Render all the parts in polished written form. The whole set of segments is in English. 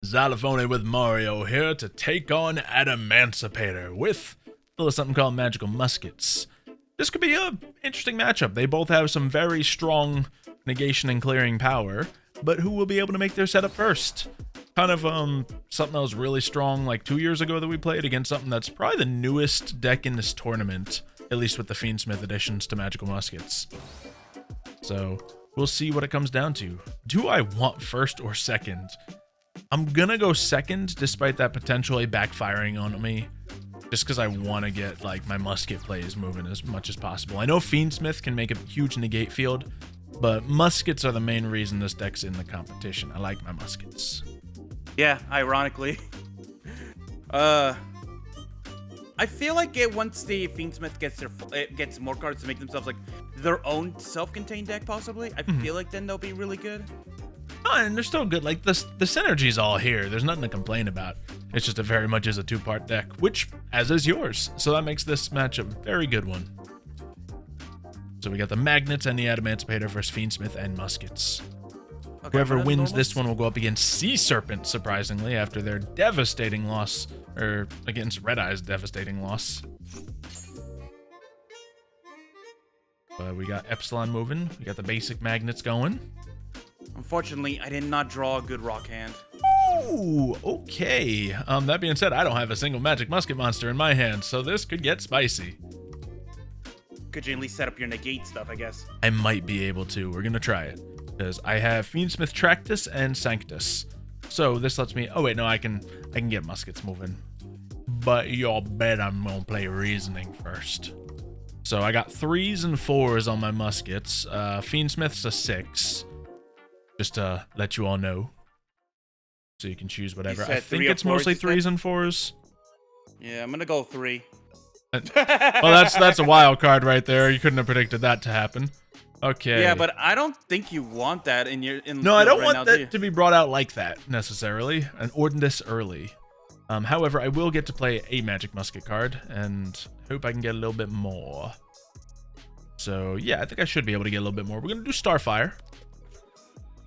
Xylophoney with Mario here to take on Emancipator with a little something called Magical Muskets. This could be an interesting matchup. They both have some very strong negation and clearing power, but who will be able to make their setup first? Kind of something that was really strong like 2 years ago that we played against something that's probably the newest deck in this tournament, at least with the Fiendsmith additions to Magical Muskets. So we'll see what it comes down to. Do I want first or second? I'm gonna go second, despite that potentially backfiring on me, just because I want to get like my musket plays moving as much as possible. I know Fiendsmith can make a huge negate field, but muskets are the main reason this deck's in the competition. I like my muskets. Yeah, ironically. I feel like once the Fiendsmith gets more cards to make themselves like their own self-contained deck, possibly. I feel like then they'll be really good. Oh, and they're still good. Like the synergy's all here. There's nothing to complain about. It's just a very much is a two-part deck, which as is yours. So that makes this match a very good one. So we got the Magnets and the Emancipator versus Fiendsmith and Muskets. Okay, Whoever wins this one will go up against Sea Serpent, surprisingly, after their devastating loss, or against Red Eye's devastating loss. We got Epsilon moving. We got the basic Magnets going. Unfortunately, I did not draw a good rock hand. Ooh, okay. That being said, I don't have a single magic musket monster in my hand, so this could get spicy. Could you at least set up your negate stuff, I guess? I might be able to. We're gonna try it. Because I have Fiendsmith Tractus and Sanctus. So this lets me... Oh wait, no, I can get muskets moving. But y'all bet I'm gonna play reasoning first. So I got 3s and 4s on my muskets. Fiendsmith's a 6. Just to let you all know. So you can choose whatever. I think it's mostly 3s and 4s. Yeah, I'm gonna go 3. Well, that's a wild card right there. You couldn't have predicted that to happen. Okay. Yeah, but I don't think you want that in your... No, I don't want that to be brought out like that, necessarily. And order this early. However, I will get to play a Magic Musket card, and hope I can get a little bit more. So, yeah, I think I should be able to get a little bit more. We're going to do Starfire.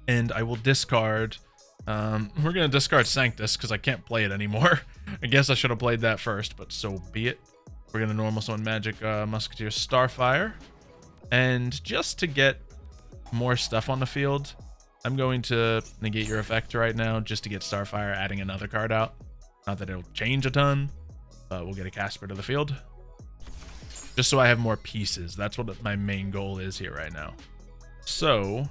And I will discard... we're going to discard Sanctus, because I can't play it anymore. I guess I should have played that first, but so be it. We're going to normal summon Magic Musketeer Starfire. And just to get more stuff on the field, I'm going to negate your effect right now just to get Starfire adding another card out. Not that it'll change a ton, but we'll get a Casper to the field. Just so I have more pieces. That's what my main goal is here right now. So,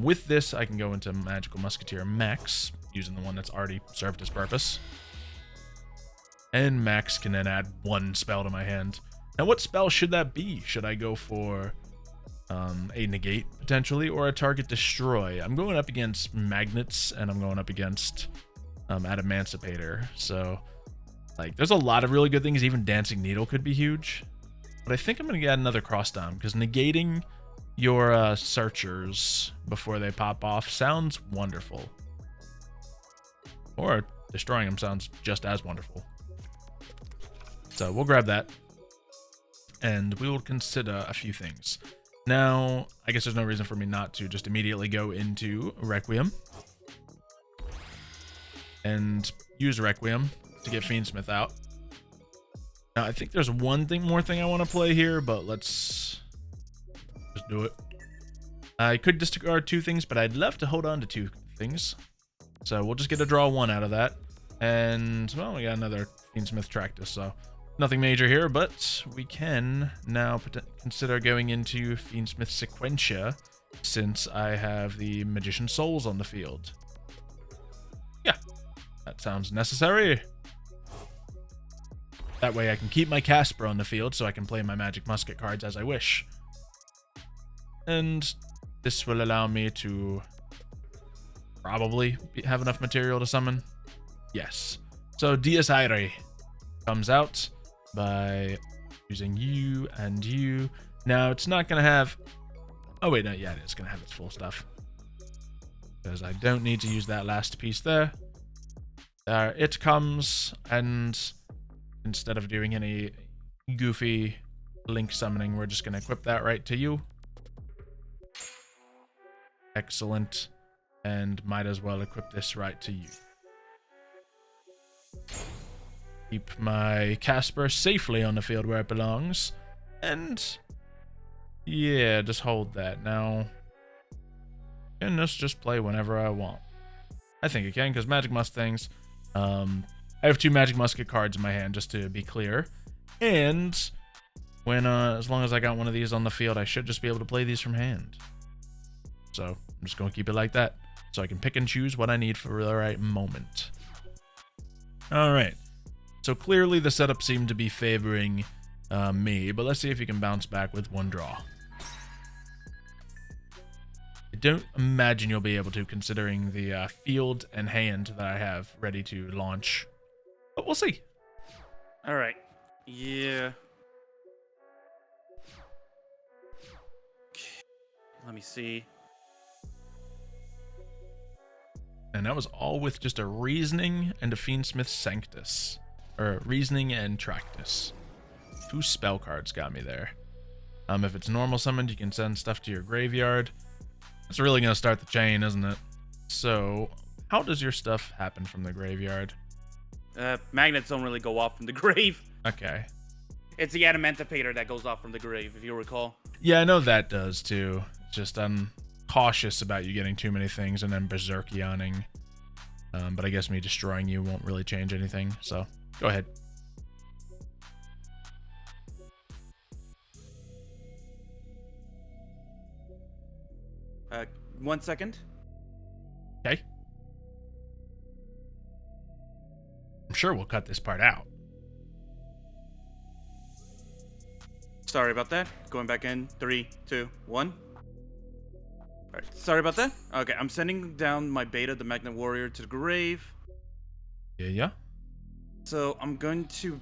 with this, I can go into Magical Musketeer Max, using the one that's already served its purpose. And Max can then add 1 spell to my hand. Now, what spell should that be? Should I go for... a negate potentially, or a target destroy? I'm going up against Magnets and I'm going up against Emancipator, so like there's a lot of really good things. Even Dancing Needle could be huge, but I think I'm gonna get another cross dom because negating your searchers before they pop off sounds wonderful, or destroying them sounds just as wonderful. So we'll grab that and we will consider a few things. Now, I guess there's no reason for me not to just immediately go into Requiem and use Requiem to get Fiendsmith out. Now, I think there's one more thing I want to play here, but let's just do it. I could discard 2 things, but I'd love to hold on to 2 things. So we'll just get a draw 1 out of that. And, well, we got another Fiendsmith Tractus, so... Nothing major here, but we can now consider going into Fiendsmith Sequentia since I have the Magician Souls on the field. Yeah, that sounds necessary. That way I can keep my Casper on the field so I can play my Magic Musket cards as I wish. And this will allow me to probably have enough material to summon. Yes. So Dies Irae comes out by using you and you. Now, it's not going to have... Oh, wait, no, yeah, it is going to have its full stuff. Because I don't need to use that last piece there. It comes, and instead of doing any goofy link summoning, we're just going to equip that right to you. Excellent. And might as well equip this right to you. Keep my Casper safely on the field where it belongs. And yeah, just hold that. Now, can this just play whenever I want? I think it can, because Magic Mustangs. I have 2 Magic Musket cards in my hand, just to be clear. And when as long as I got one of these on the field, I should just be able to play these from hand. So I'm just going to keep it like that, so I can pick and choose what I need for the right moment. All right. So clearly the setup seemed to be favoring me, but let's see if you can bounce back with 1 draw. I don't imagine you'll be able to, considering the field and hand that I have ready to launch. But we'll see. All right. Yeah. Let me see. And that was all with just a Reasoning and a Fiendsmith Sanctus. Or Reasoning and Tractus. 2 spell cards got me there. If it's normal summoned, you can send stuff to your graveyard. That's really going to start the chain, isn't it? So, how does your stuff happen from the graveyard? Magnets don't really go off from the grave. Okay. It's the Adamantipator that goes off from the grave, if you recall. Yeah, I know that does too. Just I'm cautious about you getting too many things and then berserkioning. But I guess me destroying you won't really change anything, so go ahead. One second. Okay. I'm sure we'll cut this part out. Sorry about that. Going back in. 3, 2, 1. Alright, sorry about that. Okay, I'm sending down my Beta, the Magnet Warrior, to the grave. Yeah. So I'm going to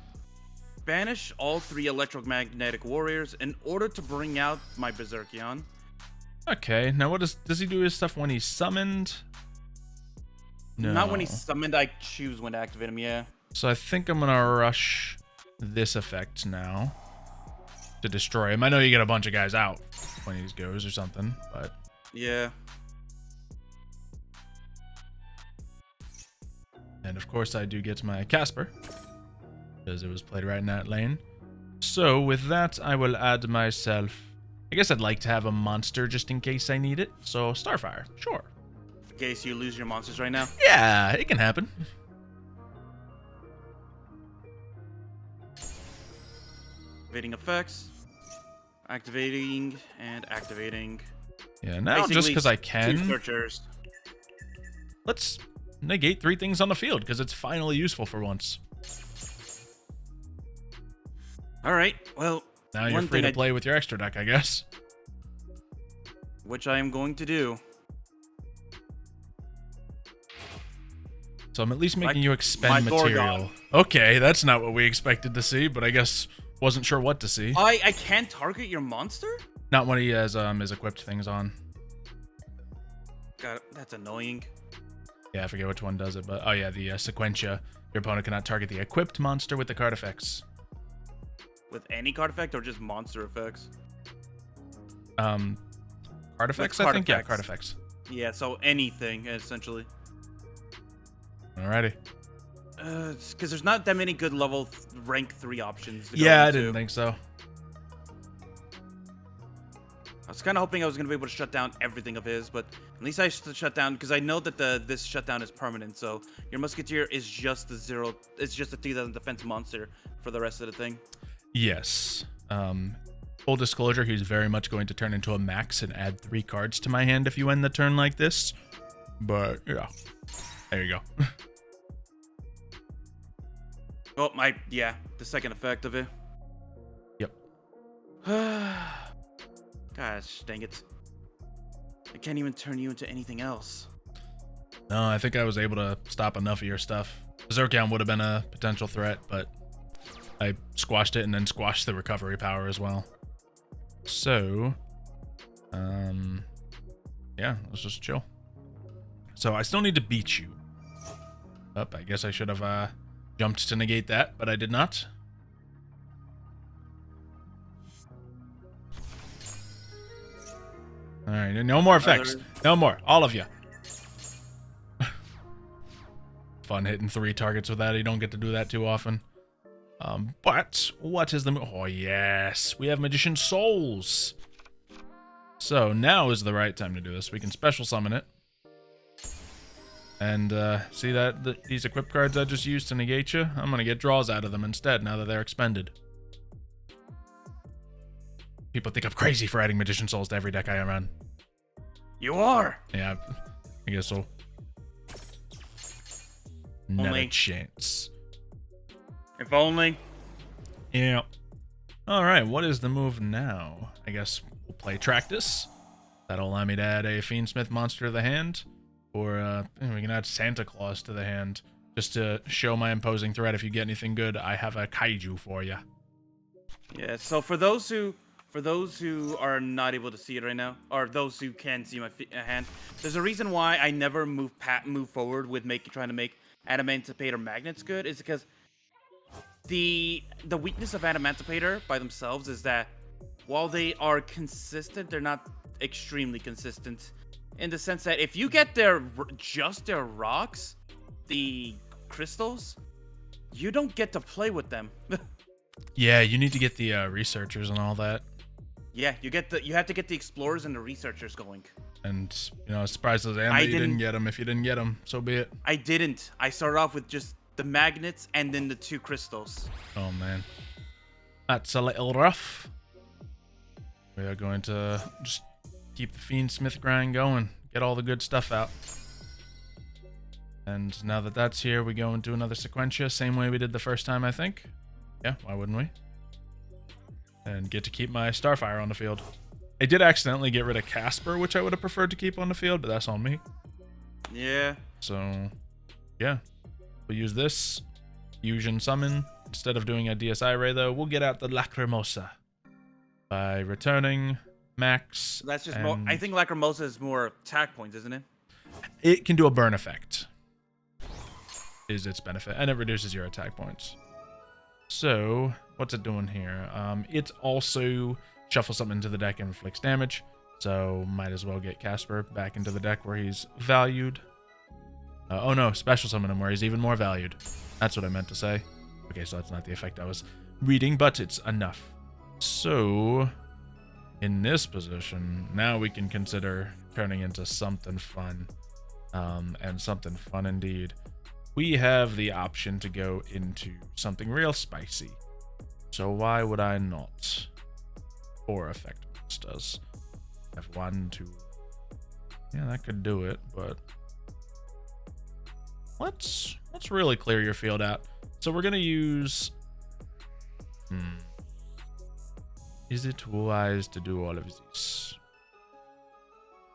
banish all 3 Electromagnetic Warriors in order to bring out my Berserkion. Okay, now what does he do his stuff when he's summoned? No. Not when he's summoned, I choose when to activate him, yeah. So I think I'm gonna rush this effect now to destroy him. I know you get a bunch of guys out when he goes or something, but... Yeah. And of course I do get my Casper, because it was played right in that lane. So with that, I will add myself... I guess I'd like to have a monster just in case I need it. So Starfire, sure. In case you lose your monsters right now. Yeah, it can happen. Activating effects. Activating and activating. Yeah, now Basically, just because I 2 can, searchers. let's negate 3 things on the field, because it's finally useful for once. Alright, well... Now you're free to play with your extra deck, I guess. Which I am going to do. So I'm at least making you expend my material. Gorgon. Okay, that's not what we expected to see, but I guess wasn't sure what to see. I can't target your monster? Not when he has his equipped things on. God, that's annoying. Yeah, I forget which one does it, but oh yeah, the Sequentia. Your opponent cannot target the equipped monster with the card effects. With any card effect or just monster effects? Card effects, I think? Yeah, card effects. Yeah, so anything, essentially. Alrighty. Because there's not that many good level rank 3 options. To Yeah, go I didn't think so. I was kind of hoping I was going to be able to shut down everything of his, but at least I shut down, because I know that this shutdown is permanent, so your Musketeer is just the 3000 defense monster for the rest of the thing. Yes. Full disclosure, he's very much going to turn into a max and add 3 cards to my hand if you end the turn like this. But, yeah. There you go. Oh, the second effect of it. Yep. Gosh, dang it. I can't even turn you into anything else. No, I think I was able to stop enough of your stuff. Berserkion would have been a potential threat, but I squashed it and then squashed the recovery power as well. So, yeah, let's just chill. So I still need to beat you. I guess I should have jumped to negate that, but I did not. Alright, no more effects. No more. All of you. Fun hitting 3 targets with that. You don't get to do that too often. But what is the... Oh, yes. We have Magician Souls. So now is the right time to do this. We can special summon it. And see that these equip cards I just used to negate you? I'm going to get draws out of them instead now that they're expended. People think I'm crazy for adding Magician Souls to every deck I run. You are! Yeah, I guess so. Not a chance. If only. Yeah. Alright, what is the move now? I guess we'll play Tractus. That'll allow me to add a Fiendsmith monster to the hand. Or we can add Santa Claus to the hand. Just to show my imposing threat. If you get anything good, I have a kaiju for you. Yeah, so for those who are not able to see it right now, or those who can see my hand, there's a reason why I never move forward with trying to make Adamantipator magnets good. Is because the weakness of Adamantipator by themselves is that while they are consistent, they're not extremely consistent. In the sense that if you get just their rocks, the crystals, you don't get to play with them. Yeah, you need to get the researchers and all that. Yeah, you have to get the explorers and the researchers going. And I was surprised as I you didn't get them. If you didn't get them, so be it. I didn't. I started off with just the magnets and then the 2 crystals. Oh man, that's a little rough. We are going to just keep the Fiendsmith grind going. Get all the good stuff out. And now that that's here, we go into another Sequentia. Same way we did the first time, I think. Yeah, why wouldn't we? And get to keep my Starfire on the field. I did accidentally get rid of Casper, which I would have preferred to keep on the field, but that's on me. Yeah. So, yeah. We'll use this. Fusion Summon. Instead of doing a DSI Ray, though, we'll get out the Lacrimosa. By returning Max. That's just more. I think Lacrimosa is more attack points, isn't it? It can do a burn effect. Is its benefit. And it reduces your attack points. So, what's it doing here? It also shuffles something into the deck and inflicts damage. So, might as well get Casper back into the deck where he's valued. Oh no, special summon him where he's even more valued. That's what I meant to say. Okay, so that's not the effect I was reading, but it's enough. So, in this position, now we can consider turning into something fun. And something fun indeed. We have the option to go into something real spicy. So why would I not? 4 effect monsters. Have 1, 2. Yeah, that could do it, but let's really clear your field out. So we're gonna use. Is it wise to do all of this?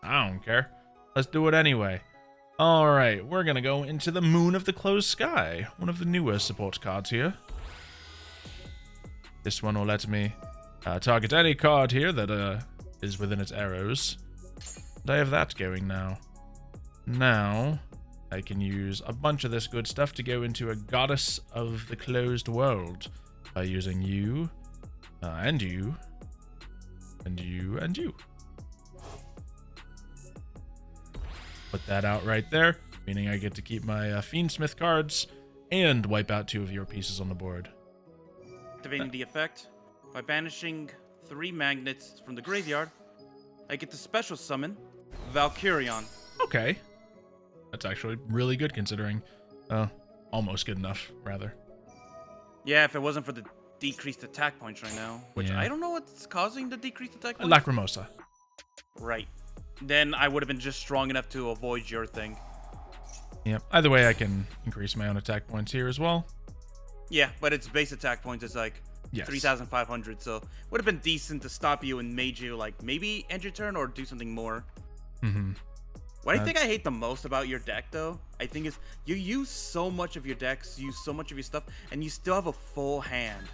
I don't care. Let's do it anyway. Alright, we're gonna go into the Moon of the Closed Sky, one of the newer support cards here. This one will let me target any card here that is within its arrows. And I have that going now. Now, I can use a bunch of this good stuff to go into a Goddess of the Closed World by using you, and you, and you, and you. Put that out right there, meaning I get to keep my Fiendsmith cards and wipe out 2 of your pieces on the board. Activating the effect. By banishing 3 magnets from the graveyard, I get to special summon Valkyrion. Okay. That's actually really good considering. Almost good enough, rather. Yeah, if it wasn't for the decreased attack points right now. Which I don't know what's causing the decreased attack points. Lacrimosa. Right. Then I would have been just strong enough to avoid your thing. Yep. Either way, I can increase my own attack points here as well. Yeah, but its base attack points is like 3,500, so would have been decent to stop you and made you like maybe end your turn or do something more. What I think I hate the most about your deck, though, I think is you use so much of your decks, use so much of your stuff, and you still have a full hand.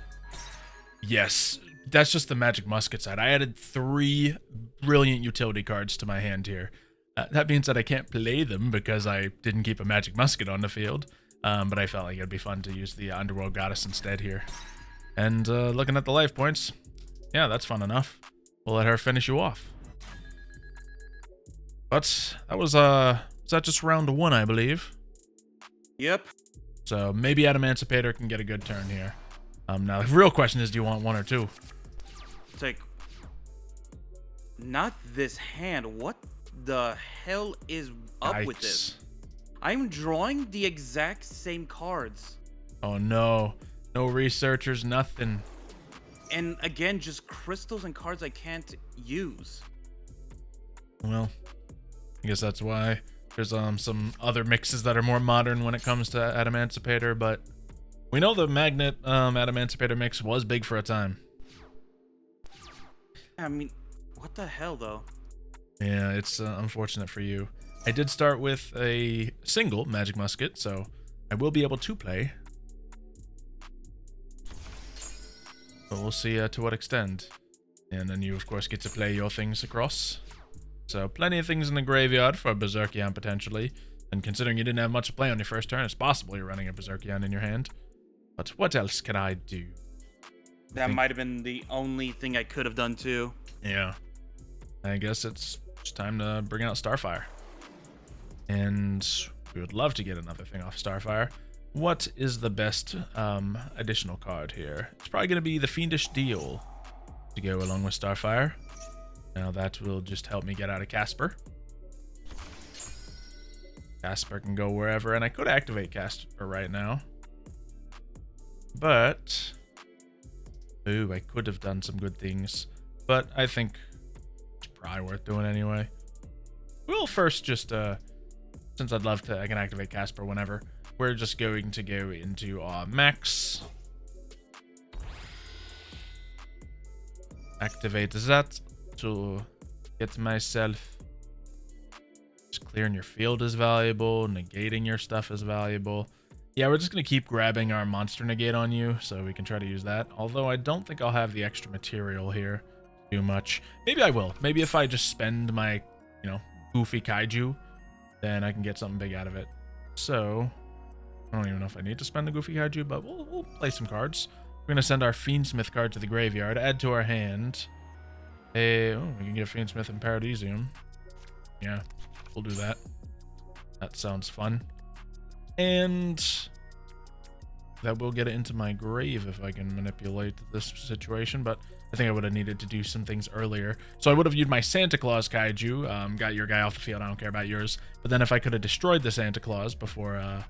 Yes, that's just the Magic Musket side. I added 3 brilliant utility cards to my hand here. That means that I can't play them because I didn't keep a Magic Musket on the field. But I felt like it'd be fun to use the Underworld Goddess instead here. And looking at the life points, yeah, that's fun emaugh. We'll let her finish you off. But that was that just round 1, I believe? Yep. So maybe Adamantipator can get a good turn here. Now the real question is, do you want 1 or 2? It's like, not this hand. What the hell is up with this? I'm drawing the exact same cards. Oh no. No researchers, nothing. And again, just crystals and cards I can't use. Well, I guess that's why there's some other mixes that are more modern when it comes to Adamancipator, but we know the Magnet Adamancipator mix was big for a time. I mean, what the hell, though? Yeah, it's unfortunate for you. I did start with a single Magic Musket, so I will be able to play. But we'll see to what extent. And then you, of course, get to play your things across. So plenty of things in the graveyard for a Berserkion, potentially. And considering you didn't have much to play on your first turn, it's possible you're running a Berserkion in your hand. But what else can I do? That might have been the only thing I could have done, too. Yeah. I guess it's just time to bring out Starfire. And we would love to get another thing off Starfire. What is the best additional card here? It's probably going to be the Fiendish Deal to go along with Starfire. Now that will just help me get out of Casper. Casper can go wherever, and I could activate Casper right now. But, ooh, I could have done some good things. But I think it's probably worth doing anyway. We'll first just, since I'd love to, I can activate Casper whenever. We're just going to go into max. Activate that to get myself. Just clearing your field is valuable. Negating your stuff is valuable. Yeah, we're just going to keep grabbing our monster negate on you so we can try to use that. Although I don't think I'll have the extra material here too much. Maybe I will. Maybe if I just spend my, goofy kaiju, then I can get something big out of it. So I don't even know if I need to spend the Goofy Kaiju, but we'll play some cards. We're going to send our Fiendsmith card to the graveyard, add to our hand. We can get Fiendsmith and Paradisium. Yeah, we'll do that. That sounds fun. And that will get it into my grave if I can manipulate this situation, but I think I would have needed to do some things earlier. So I would have used my Santa Claus Kaiju, got your guy off the field, I don't care about yours. But then if I could have destroyed the Santa Claus before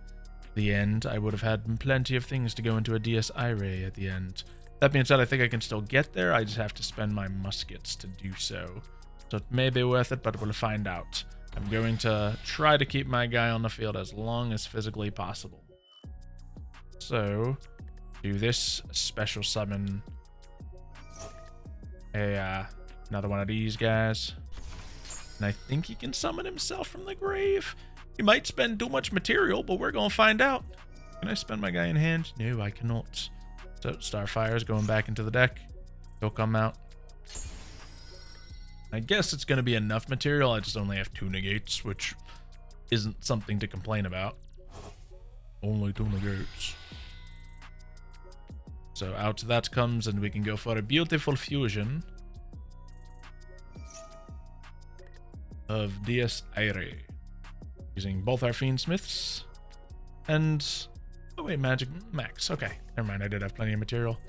the end, I would have had plenty of things to go into a Dies Irae at the end. That being said, I think I can still get there. I just have to spend my muskets to do so. So it may be worth it, but we'll find out. I'm going to try to keep my guy on the field as long as physically possible. So, do this special summon another one of these guys. And I think he can summon himself from the grave. He might spend too much material, but we're going to find out. Can I spend my guy in hand? No, I cannot. So Starfire is going back into the deck. He'll come out. I guess it's going to be enough material. I just only have 2 negates, which isn't something to complain about. Only 2 negates. So out that comes, and we can go for a beautiful fusion of Dies Irae. Using both our Fiendsmiths. And... oh wait, Magic Max. Okay, never mind. I did have plenty of material.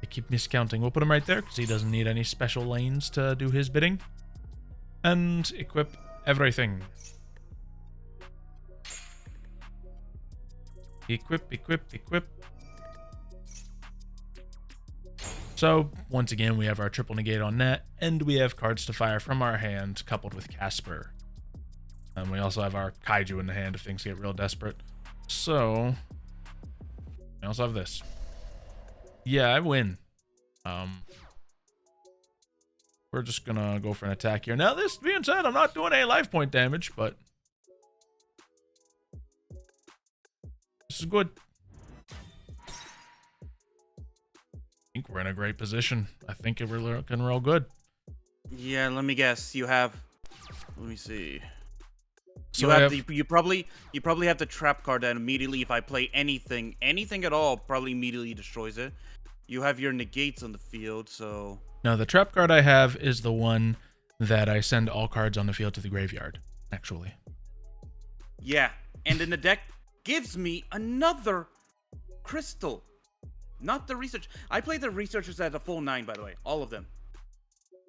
I keep miscounting. We'll put him right there because he doesn't need any special lanes to do his bidding. And equip everything. Equip, equip, equip. So, once again, we have our triple negate on that, and we have cards to fire from our hand coupled with Casper. And we also have our Kaiju in the hand if things get real desperate. So, I also have this. Yeah, I win. We're just gonna go for an attack here. Now, this being said, I'm not doing any life point damage, but this is good. I think we're in a great position. I think we're looking real good. Yeah, let me guess. You have... let me see. So you probably have the trap card that immediately, if I play anything at all, probably immediately destroys it. You have your negates on the field, so... No, the trap card I have is the one that I send all cards on the field to the graveyard, actually. Yeah, and then the deck gives me another crystal. Not the research. I played the researchers at a full 9, by the way. All of them.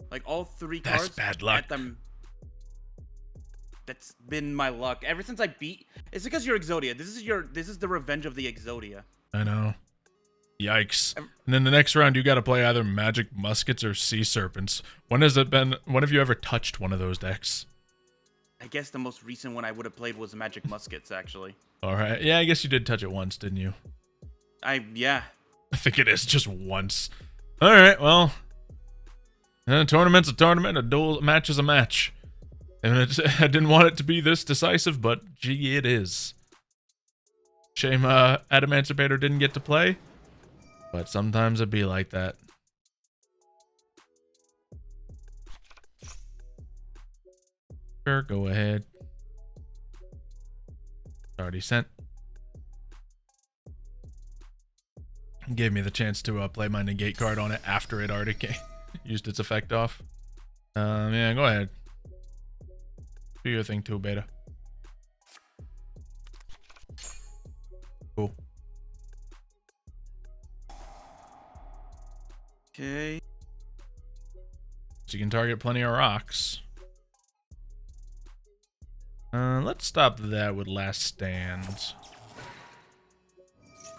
Like, all 3 cards. That's bad luck. At them. That's been my luck. Ever since I beat... It's because you're Exodia. This is the revenge of the Exodia. I know. Yikes. And then the next round, you got to play either Magic Muskets or Sea Serpents. When have you ever touched one of those decks? I guess the most recent one I would have played was Magic Muskets, actually. All right. Yeah, I guess you did touch it once, didn't you? Yeah. I think it is just once. All right, well. A tournament's a tournament. A duel match is a match. And I didn't want it to be this decisive, but gee, it is. Shame Adamantipator didn't get to play. But sometimes it be like that. Sure, go ahead. Already sent. Gave me the chance to play my negate card on it after it already used its effect off. Yeah, go ahead. Do your thing too, Beta. Cool. Okay. So you can target plenty of rocks. Let's stop that with Last Stand.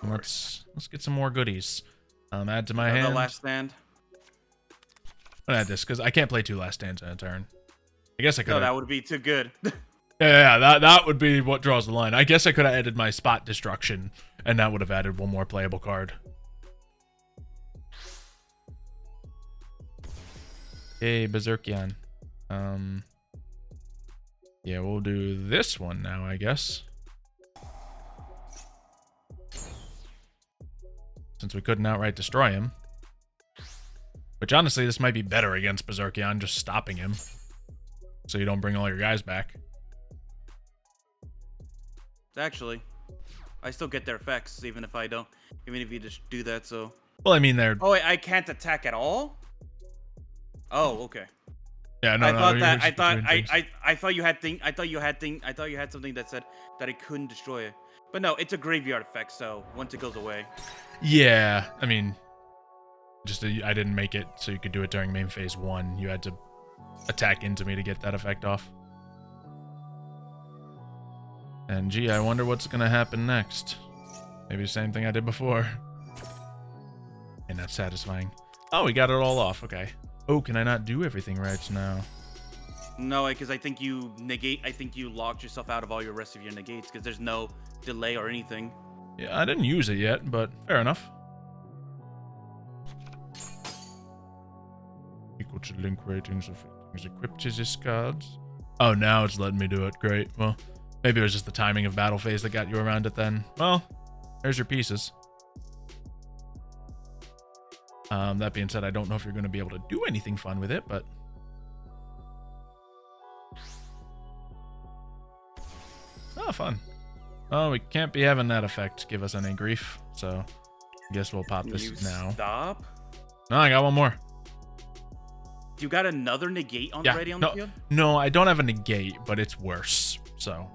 Let's get some more goodies. Add to my hand. The Last Stand. I'm gonna add this because I can't play 2 Last Stands in a turn. I guess I could. No, that would be too good. Yeah, that would be what draws the line. I guess I could have added my Spot Destruction, and that would have added one more playable card. Hey, Berserkian. Yeah, we'll do this one now, I guess. Since we couldn't outright destroy him. Which, honestly, this might be better against Berserkian, just stopping him. So you don't bring all your guys back. Actually, I still get their effects, even if I don't. Even if you just do that, so... Well, I mean, they're... Oh, wait, I can't attack at all? Oh, okay. Yeah, no, I thought you had something that said that I couldn't destroy it. But no, it's a graveyard effect, so once it goes away. Yeah, I mean, I didn't make it so you could do it during main phase 1. You had to attack into me to get that effect off. And gee, I wonder what's gonna happen next. Maybe the same thing I did before. And that's satisfying. Oh, we got it all off. Okay. Oh, can I not do everything right now? No, because I think you locked yourself out of all your rest of your negates because there's no delay or anything. Yeah, I didn't use it yet, but fair enough. Equal to link ratings of things equipped to these cards. Oh, now it's letting me do it. Great. Well, maybe it was just the timing of battle phase that got you around it then. Well, there's your pieces. That being said, I don't know if you're going to be able to do anything fun with it, but... Oh, fun. Oh, we can't be having that effect give us any grief, so I guess we'll pop this now. Stop? No, I got one more. You got another negate already on the field? No, I don't have a negate, but it's worse, so...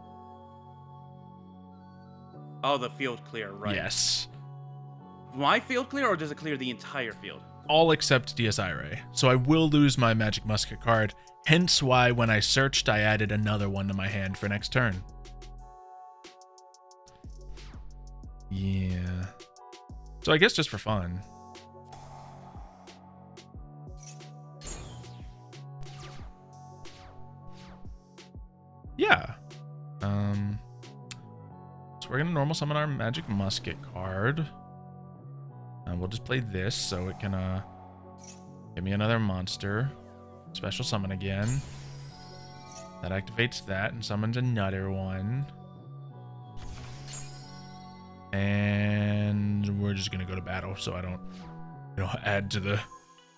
Oh, the field clear, right? Yes. My field clear, or does it clear the entire field? All except DSI Ray. So I will lose my Magic Musket card, hence why when I searched, I added another one to my hand for next turn. Yeah. So I guess just for fun. Yeah. So we're gonna normal summon our Magic Musket card. We'll just play this so it can give me another monster. Special summon again. That activates that and summons another one. And we're just gonna go to battle so I don't, add to the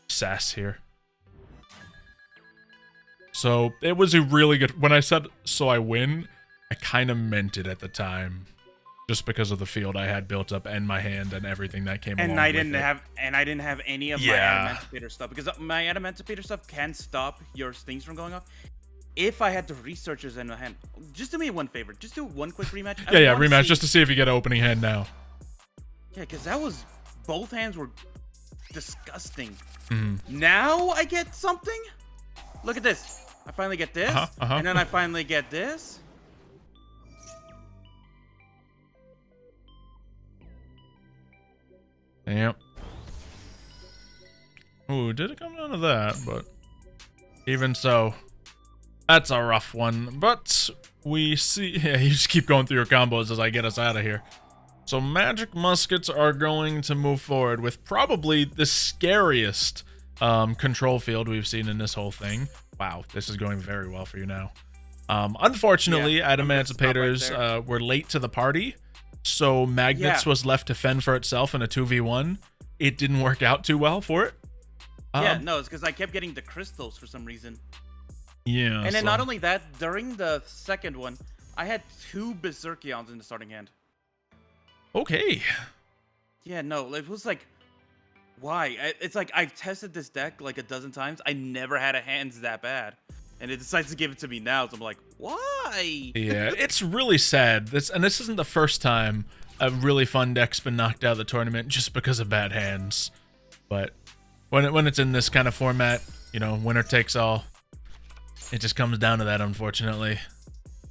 sass here. So it was a really good. When I said so I win, I kind of meant it at the time. Just because of the field I had built up and my hand and everything that came along with it. And I didn't have any of my Adamantipator stuff because my Adamantipator stuff can stop your things from going off. If I had the researchers in my hand, just do me one favor. Just do one quick rematch. Yeah, rematch just to see if you get an opening hand now. Yeah, because that was both hands were disgusting. Mhm. Now I get something. Look at this. I finally get this, and then I finally get this. Yep. Ooh, did it come down to that? But even so, that's a rough one. But we see, yeah, you just keep going through your combos as I get us out of here. So Magic Muskets are going to move forward with probably the scariest control field we've seen in this whole thing. Wow, this is going very well for you now. Unfortunately, Adamantippators were late to the party, so Magnets was left to fend for itself in a 2v1. It didn't work out too well for it. Yeah, no, it's because I kept getting the crystals for some reason. Yeah. And then not only that, during the second one, I had 2 Berserkions in the starting hand. Okay. Yeah, no, it was like, why? It's like I've tested this deck like a dozen times. I never had a hands that bad. And it decides to give it to me now, so I'm like, why? Yeah, it's really sad. This isn't the first time a really fun deck's been knocked out of the tournament just because of bad hands. But when it's in this kind of format, you know, winner takes all. It just comes down to that, unfortunately.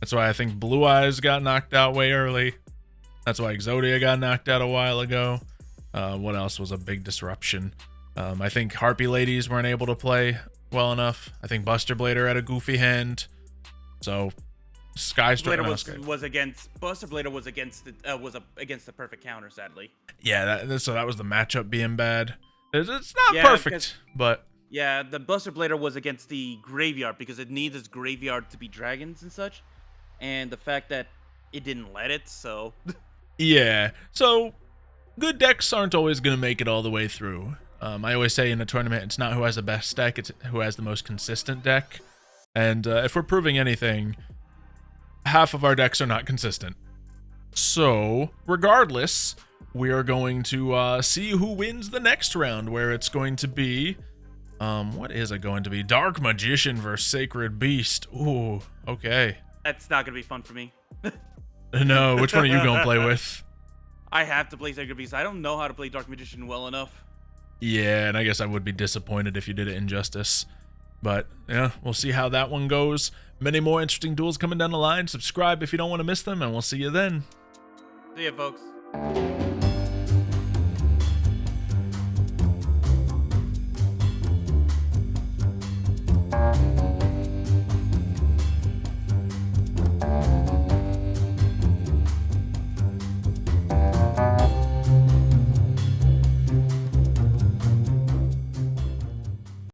That's why I think Blue Eyes got knocked out way early. That's why Exodia got knocked out a while ago. What else was a big disruption? I think Harpy Ladies weren't able to play well enough. I think Buster Blader had a goofy hand. So Blader was against Buster Blader was against the perfect counter, sadly. Yeah, so that was the matchup being bad. It's not perfect, but yeah, the Buster Blader was against the graveyard because it needs its graveyard to be dragons and such, and the fact that it didn't let it, so yeah. So good decks aren't always going to make it all the way through. I always say in a tournament, it's not who has the best deck, it's who has the most consistent deck. And if we're proving anything, half of our decks are not consistent. So, regardless, we are going to see who wins the next round, where it's going to be... what is it going to be? Dark Magician versus Sacred Beast. Ooh, okay. That's not going to be fun for me. No, which one are you going to play with? I have to play Sacred Beast. I don't know how to play Dark Magician well enough. Yeah, and I guess I would be disappointed if you did it injustice. But, yeah, we'll see how that one goes. Many more interesting duels coming down the line. Subscribe if you don't want to miss them, and we'll see you then. See ya, folks.